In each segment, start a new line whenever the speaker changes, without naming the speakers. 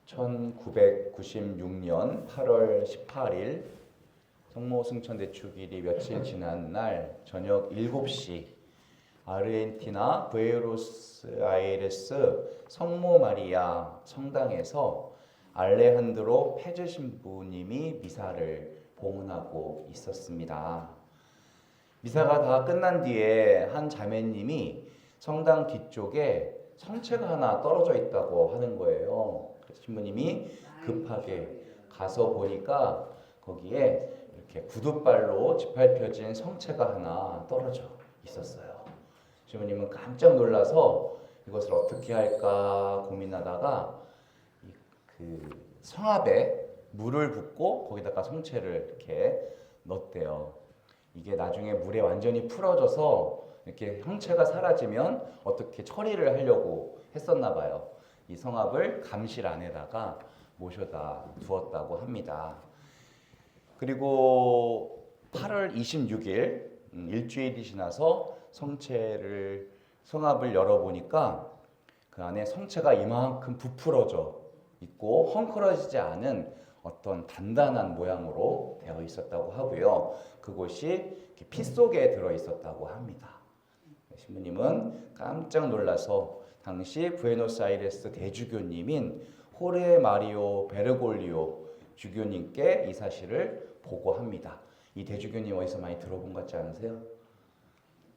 1996년 8월 18일 성모 승천 대축일이 며칠 지난 날 저녁 7시 아르헨티나 부에노스아이레스 성모 마리아 성당에서 알레한드로 페즈 신부님이 미사를 봉헌하고 있었습니다. 미사가 다 끝난 뒤에 한 자매님이 성당 뒤쪽에 성체가 하나 떨어져 있다고 하는 거예요. 그래서 신부님이 급하게 가서 보니까 거기에 이렇게 구두발로 짓밟혀진 성체가 하나 떨어져 있었어요. 신부님은 깜짝 놀라서 이것을 어떻게 할까 고민하다가 그 성압에 물을 붓고 거기다가 성체를 이렇게 넣었대요. 이게 나중에 물에 완전히 풀어져서 이렇게 형체가 사라지면 어떻게 처리를 하려고 했었나 봐요. 이 성압을 감실 안에다가 모셔다 두었다고 합니다. 그리고 8월 26일 일주일이 지나서 성압을 열어보니까 그 안에 성체가 이만큼 부풀어져 있고 헝클어지지 않은 어떤 단단한 모양으로 되어 있었다고 하고요. 그곳이 피 속에 들어 있었다고 합니다. 신부님은 깜짝 놀라서 당시 부에노스아이레스 대주교님인 호르헤 마리오 베르골리오 주교님께 이 사실을 보고합니다. 이 대주교님 어디서 많이 들어본 것 같지 않으세요?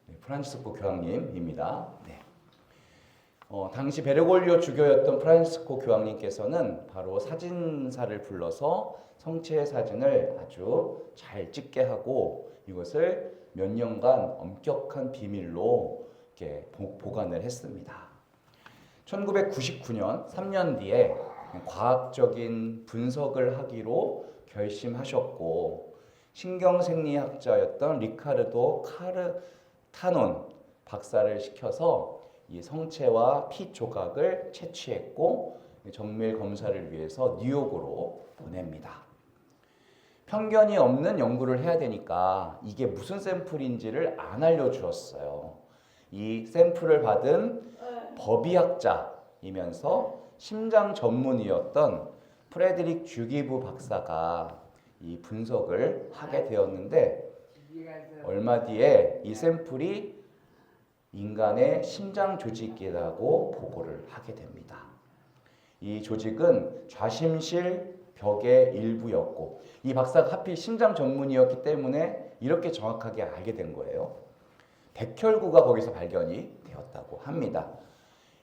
네, 프란치스코 교황님입니다. 네. 당시 베르골리오 주교였던 프란치스코 교황님께서는 바로 사진사를 불러서 성체 사진을 아주 잘 찍게 하고 이것을 몇 년간 엄격한 비밀로 이렇게 보관을 했습니다. 1999년 3년 뒤에 과학적인 분석을 하기로 결심하셨고 신경생리학자였던 리카르도 카르타논 박사를 시켜서 이 성체와 피 조각을 채취했고 정밀 검사를 위해서 뉴욕으로 보냅니다. 편견이 없는 연구를 해야 되니까 이게 무슨 샘플인지를 안 알려주었어요. 이 샘플을 받은 법의학자이면서 심장 전문의였던 프레드릭 듀기브 박사가 이 분석을 하게 되었는데 얼마 뒤에 이 샘플이 인간의 심장 조직이라고 보고를 하게 됩니다. 이 조직은 좌심실 벽의 일부였고 이 박사가 하필 심장 전문의였기 때문에 이렇게 정확하게 알게 된 거예요. 백혈구가 거기서 발견이 되었다고 합니다.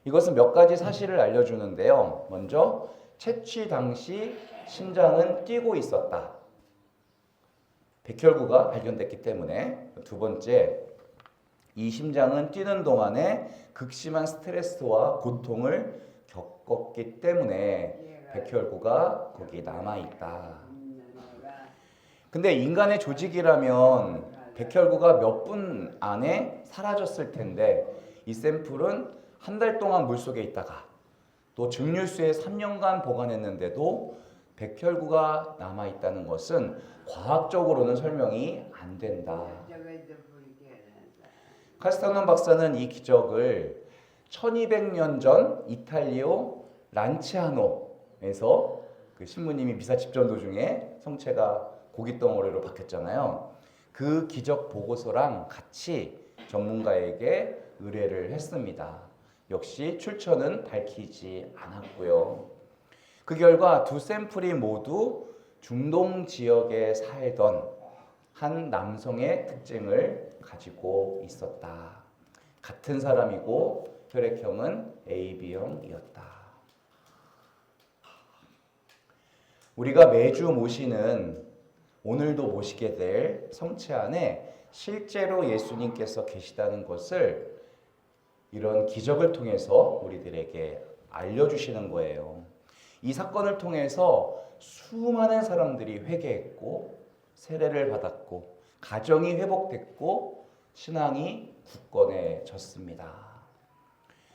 이것은 몇 가지 사실을 알려주는데요. 먼저 채취 당시 심장은 뛰고 있었다. 백혈구가 발견됐기 때문에. 두 번째, 이 심장은 뛰는 동안에 극심한 스트레스와 고통을 겪었기 때문에 백혈구가 거기에 남아있다. 근데 인간의 조직이라면 백혈구가 몇 분 안에 사라졌을 텐데 이 샘플은 한 달 동안 물속에 있다가 또 증류수에 3년간 보관했는데도 백혈구가 남아있다는 것은 과학적으로는 설명이 안 된다. 카스타논 박사는 이 기적을 1200년 전 이탈리아 란치아노에서 그 신부님이 미사 집전 도중에 성체가 고깃덩어리로 박혔잖아요. 그 기적 보고서랑 같이 전문가에게 의뢰를 했습니다. 역시 출처는 밝히지 않았고요. 그 결과 두 샘플이 모두 중동 지역에 살던 한 남성의 특징을 가지고 있었다. 같은 사람이고 혈액형은 AB형이었다. 우리가 매주 모시는 오늘도 모시게 될 성체 안에 실제로 예수님께서 계시다는 것을 이런 기적을 통해서 우리들에게 알려주시는 거예요. 이 사건을 통해서 수많은 사람들이 회개했고 세례를 받았고 가정이 회복됐고 신앙이 굳건해졌습니다.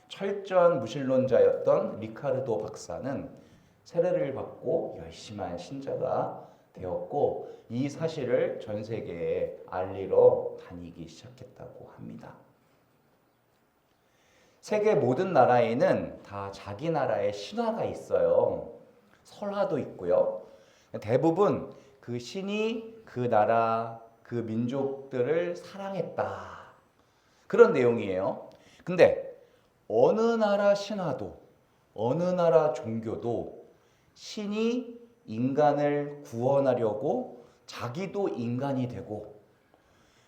철저한 무신론자였던 리카르도 박사는 세례를 받고 열심한 신자가 되었고 이 사실을 전 세계에 알리러 다니기 시작했다고 합니다. 세계 모든 나라에는 다 자기 나라의 신화가 있어요. 설화도 있고요. 대부분 그 신이 그 나라, 그 민족들을 사랑했다. 그런 내용이에요. 근데 어느 나라 신화도, 어느 나라 종교도 신이 인간을 구원하려고 자기도 인간이 되고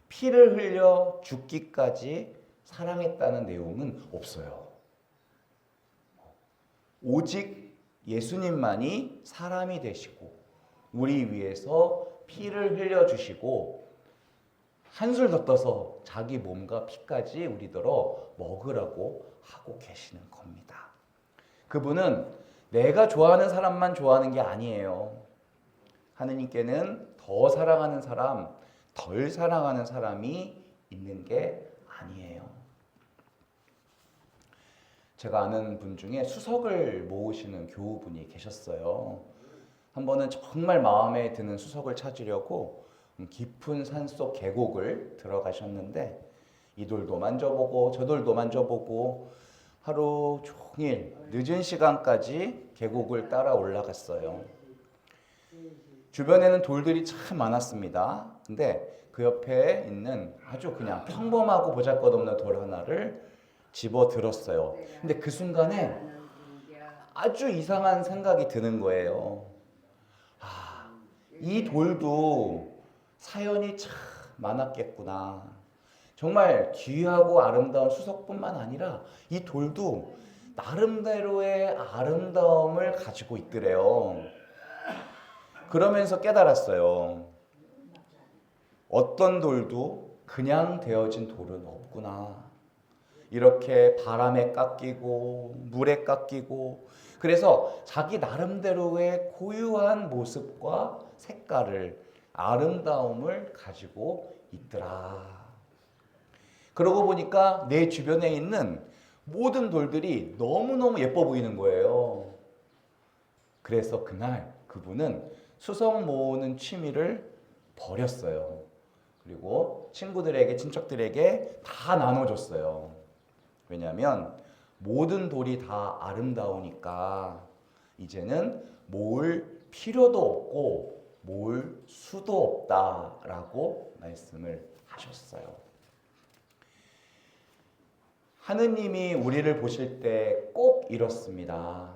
피를 흘려 죽기까지 사랑했다는 내용은 없어요. 오직 예수님만이 사람이 되시고 우리 위해서 피를 흘려주시고 한술 더 떠서 자기 몸과 피까지 우리더러 먹으라고 하고 계시는 겁니다. 그분은 내가 좋아하는 사람만 좋아하는 게 아니에요. 하느님께는 더 사랑하는 사람, 덜 사랑하는 사람이 있는 게 아니에요. 제가 아는 분 중에 수석을 모으시는 교우분이 계셨어요. 한 번은 정말 마음에 드는 수석을 찾으려고 깊은 산속 계곡을 들어가셨는데 이 돌도 만져보고 저 돌도 만져보고 하루 종일 늦은 시간까지 계곡을 따라 올라갔어요. 주변에는 돌들이 참 많았습니다. 근데 그 옆에 있는 아주 그냥 평범하고 보잘것없는 돌 하나를 집어 들었어요. 근데 그 순간에 아주 이상한 생각이 드는 거예요. 이 돌도 사연이 참 많았겠구나. 정말 귀하고 아름다운 수석뿐만 아니라 이 돌도 나름대로의 아름다움을 가지고 있더래요. 그러면서 깨달았어요. 어떤 돌도 그냥 되어진 돌은 없구나. 이렇게 바람에 깎이고 물에 깎이고 그래서 자기 나름대로의 고유한 모습과 색깔을 아름다움을 가지고 있더라. 그러고 보니까 내 주변에 있는 모든 돌들이 너무너무 예뻐 보이는 거예요. 그래서 그날 그분은 수석 모으는 취미를 버렸어요. 그리고 친구들에게, 친척들에게 다 나눠줬어요. 왜냐하면 모든 돌이 다 아름다우니까 이제는 모을 필요도 없고 모을 수도 없다라고 말씀을 하셨어요. 하느님이 우리를 보실 때 꼭 이렇습니다.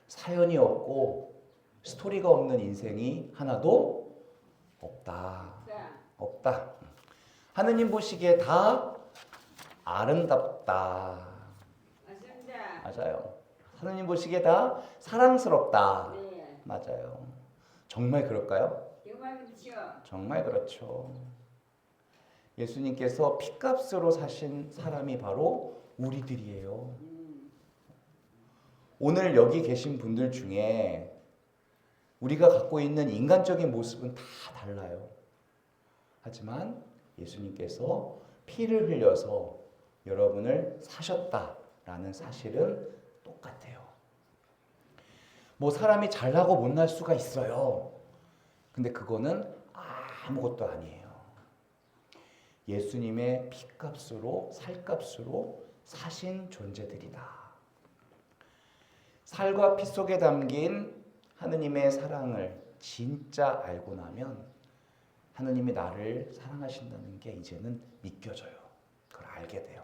사연이 없고 스토리가 없는 인생이 하나도 없다. 없다. 하느님 보시기에 다 아름답다. 맞아요. 하느님 보시기에 다 사랑스럽다.
네.
맞아요. 정말 그럴까요?
정말 그렇죠.
정말 그렇죠. 예수님께서 피값으로 사신 사람이 바로 우리들이에요. 오늘 여기 계신 분들 중에 우리가 갖고 있는 인간적인 모습은 다 달라요. 하지만 예수님께서 피를 흘려서 여러분을 사셨다라는 사실은 똑같아요. 뭐 사람이 잘나고 못날 수가 있어요. 근데 그거는 아무것도 아니에요. 예수님의 피값으로 살값으로 사신 존재들이다. 살과 피 속에 담긴 하느님의 사랑을 진짜 알고 나면 하느님이 나를 사랑하신다는 게 이제는 믿겨져요. 그걸 알게 돼요.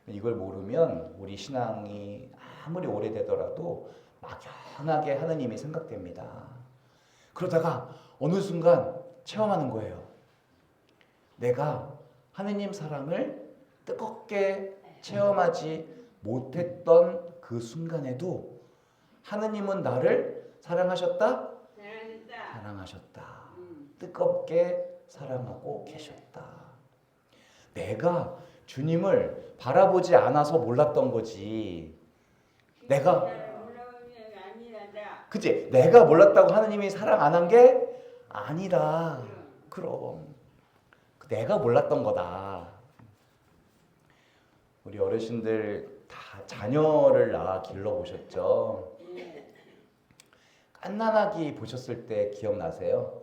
이걸 모르면 우리 신앙이 아무리 오래되더라도 막연하게 하느님이 생각됩니다. 그러다가 어느 순간 체험하는 거예요. 내가 하느님 사랑을 뜨겁게 체험하지 못했던 그 순간에도 하느님은 나를 사랑하셨다? 사랑하셨다. 뜨겁게 사랑하고 계셨다. 내가 주님을 바라보지 않아서 몰랐던 거지. 그치? 내가 몰랐다고 하느님이 사랑 안 한 게 아니다. 그럼 내가 몰랐던 거다. 우리 어르신들 다 자녀를 낳아 길러보셨죠? 갓난아기 보셨을 때 기억나세요?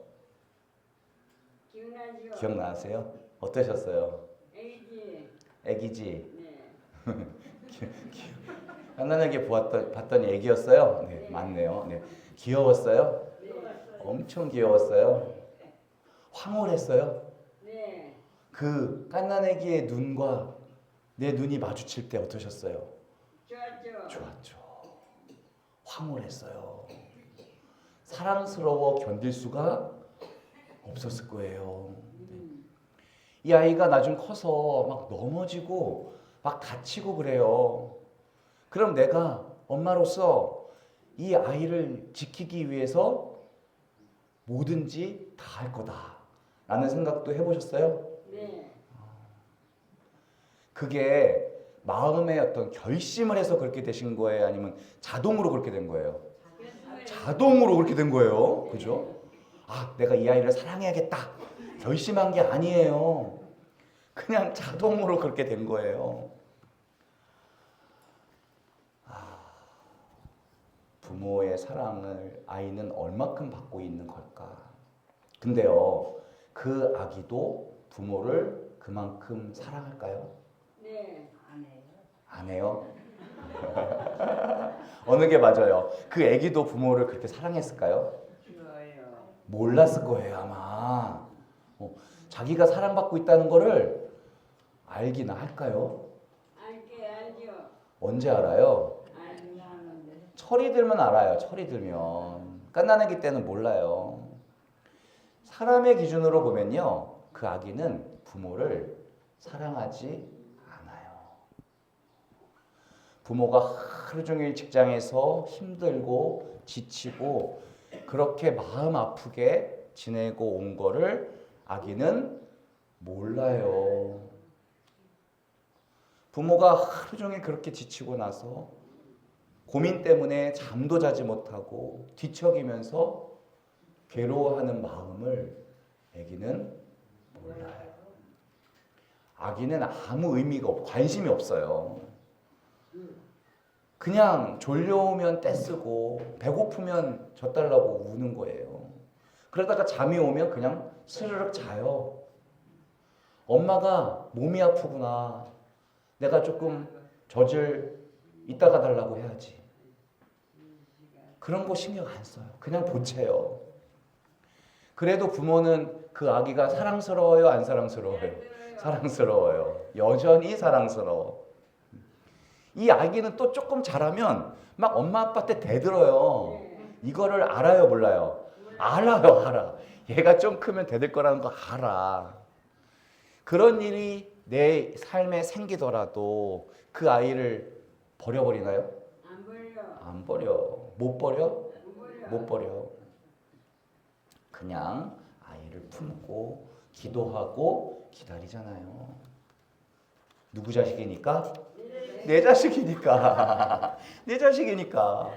기억나죠?
기억나세요? 어떠셨어요?
애기지.
애기지?
네.
갓난아기 봤더니 애기였어요? 네, 맞네요. 네. 귀여웠어요? 엄청 귀여웠어요. 황홀했어요?
네.
그 갓난아기의 눈과 내 눈이 마주칠 때 어떠셨어요?
좋았죠.
좋았죠. 황홀했어요. 사랑스러워 견딜 수가 없었을 거예요. 이 아이가 나중 커서 막 넘어지고 막 다치고 그래요. 그럼 내가 엄마로서 이 아이를 지키기 위해서 뭐든지 다 할 거다 라는 생각도 해보셨어요?
네.
그게 마음의 어떤 결심을 해서 그렇게 되신 거예요? 아니면 자동으로 그렇게 된 거예요? 자동으로 그렇게 된 거예요. 그죠? 아, 내가 이 아이를 사랑해야겠다. 결심한 게 아니에요. 그냥 자동으로 그렇게 된 거예요. 부모의 사랑을 아이는 얼마큼 받고 있는 걸까? 근데요, 그 아기도 부모를 그만큼 사랑할까요?
네.
안 해요? 어느 게 맞아요? 그 아기도 부모를 그렇게 사랑했을까요?
좋아요.
몰랐을 거예요, 아마. 자기가 사랑받고 있다는 거를 알기나 할까요?
알죠.
언제 알아요?
알는데.
철이 들면 알아요. 철이 들면. 갓난아기 때는 몰라요. 사람의 기준으로 보면요, 그 아기는 부모를 사랑하지 않아요. 부모가 하루 종일 직장에서 힘들고 지치고 그렇게 마음 아프게 지내고 온 거를 아기는 몰라요. 부모가 하루 종일 그렇게 지치고 나서 고민 때문에 잠도 자지 못하고 뒤척이면서 괴로워하는 마음을 아기는 몰라요. 아기는 아무 의미가 없고 관심이 없어요. 그냥 졸려오면 떼쓰고 배고프면 젖달라고 우는 거예요. 그러다가 잠이 오면 그냥 스르륵 자요. 엄마가 몸이 아프구나. 내가 조금 젖을 이따가 달라고 해야지. 그런 거 신경 안 써요. 그냥 보채요. 그래도 부모는 그 아기가 사랑스러워요? 안 사랑스러워요? 사랑스러워요. 여전히 사랑스러워. 이 아기는 또 조금 자라면 막 엄마 아빠한테 대들어요. 이거를 알아요, 몰라요? 알아요, 알아. 얘가 좀 크면 대들 거라는 거 알아. 그런 일이 내 삶에 생기더라도 그 아이를 버려버리나요?
안 버려.
안 버려. 못 버려?
안 버려.
못 버려. 그냥 아이를 품고 기도하고 기다리잖아요. 누구 자식이니까? 내 자식이니까. 내 자식이니까.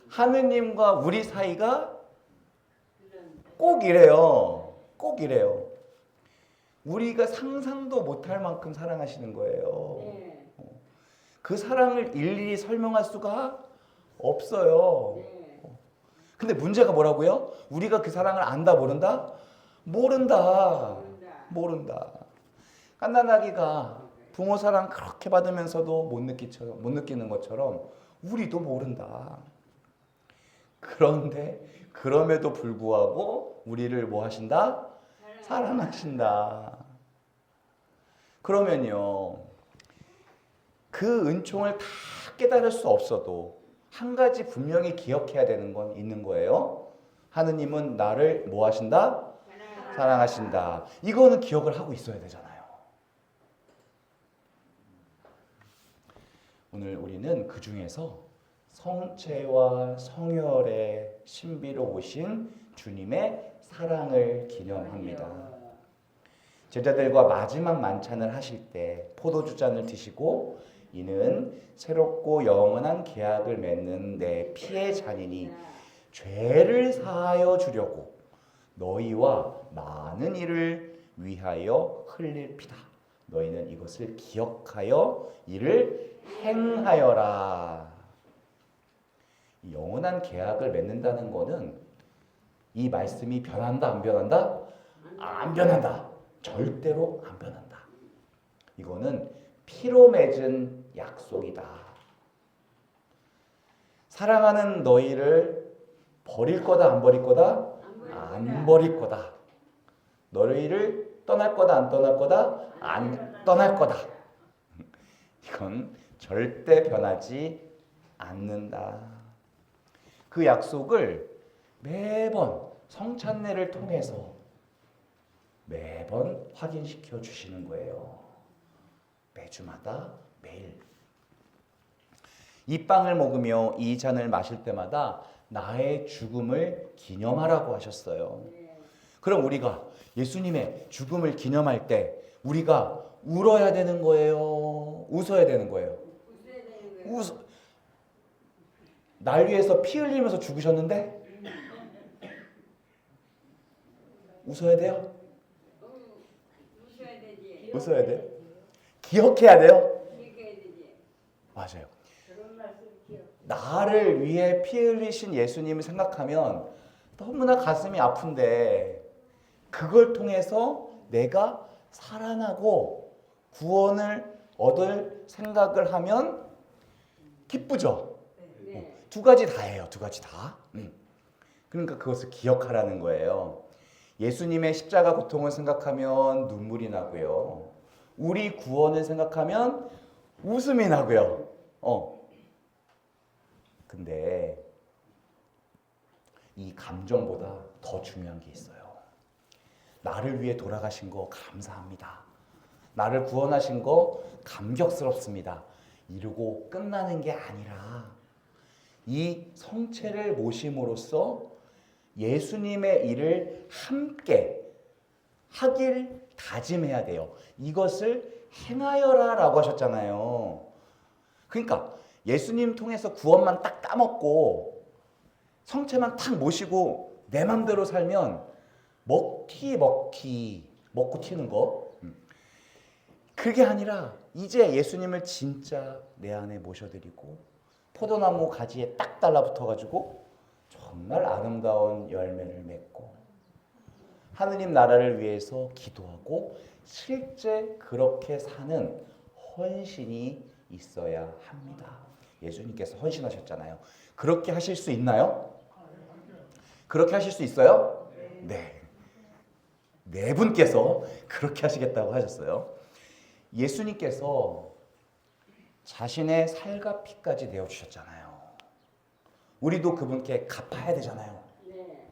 하느님과 우리 사이가 꼭 이래요. 꼭 이래요. 우리가 상상도 못할 만큼 사랑하시는 거예요.
네.
그 사랑을 일일이 설명할 수가 없어요.
네.
근데 문제가 뭐라고요? 우리가 그 사랑을 안다 모른다? 모른다. 모른다. 갓난아기가 부모 사랑 그렇게 받으면서도 못 느끼는 것처럼 우리도 모른다. 그런데 그럼에도 불구하고 우리를 뭐 하신다? 사랑하신다. 그러면요, 그 은총을 다 깨달을 수 없어도 한 가지 분명히 기억해야 되는 건 있는 거예요. 하느님은 나를 뭐 하신다? 사랑하신다. 이거는 기억을 하고 있어야 되잖아요. 오늘 우리는 그 중에서 성체와 성혈의 신비로 오신 주님의 사랑을 기념합니다. 제자들과 마지막 만찬을 하실 때 포도주 잔을 드시고 이는 새롭고 영원한 계약을 맺는 내 피의 잔이니 죄를 사하여 주려고 너희와 많은 이를 위하여 흘릴 피다. 너희는 이것을 기억하여 이를 행하여라. 영원한 계약을 맺는다는 거는 이 말씀이 변한다 안 변한다? 안 변한다. 절대로 안 변한다. 이거는 피로 맺은 약속이다. 사랑하는 너희를 버릴 거다 안 버릴 거다? 안 버릴 거다. 너희를 떠날 거다 안 떠날 거다? 안 떠날 거다. 이건 절대 변하지 않는다. 그 약속을 매번 성찬례를 통해서 매번 확인시켜 주시는 거예요. 매주마다 매일. 이 빵을 먹으며 이 잔을 마실 때마다 나의 죽음을 기념하라고 하셨어요. 그럼 우리가 예수님의 죽음을 기념할 때 우리가 울어야 되는 거예요? 웃어야 되는 거예요? 날 위해서 피 흘리면서 죽으셨는데 웃어야 돼요?
웃어야 되지.
웃어야 돼요? 기억해야 돼요?
기억해야 되지.
맞아요.
그런 말씀 기억.
나를 위해 피 흘리신 예수님을 생각하면 너무나 가슴이 아픈데 그걸 통해서 내가 살아나고 구원을 얻을 생각을 하면 기쁘죠.
네.
두 가지 다예요. 두 가지 다. 그러니까 그것을 기억하라는 거예요. 예수님의 십자가 고통을 생각하면 눈물이 나고요. 우리 구원을 생각하면 웃음이 나고요. 근데 이 감정보다 더 중요한 게 있어요. 나를 위해 돌아가신 거 감사합니다. 나를 구원하신 거 감격스럽습니다. 이러고 끝나는 게 아니라 이 성체를 모심으로써 예수님의 일을 함께 하길 다짐해야 돼요. 이것을 행하여라 라고 하셨잖아요. 그러니까 예수님 통해서 구원만 딱 따먹고 성체만 탁 모시고 내 맘대로 살면 먹고 튀는 거 그게 아니라 이제 예수님을 진짜 내 안에 모셔드리고 포도나무 가지에 딱 달라붙어가지고 정말 아름다운 열매를 맺고 하느님 나라를 위해서 기도하고 실제 그렇게 사는 헌신이 있어야 합니다. 예수님께서 헌신하셨잖아요. 그렇게 하실 수 있나요? 그렇게 하실 수 있어요? 네. 네 분께서 그렇게 하시겠다고 하셨어요. 예수님께서 자신의 살과 피까지 내어주셨잖아요. 우리도 그분께 갚아야 되잖아요.
네.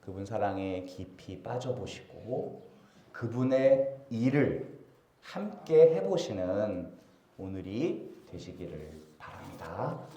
그분 사랑에 깊이 빠져보시고 그분의 일을 함께 해보시는 오늘이 되시기를 바랍니다.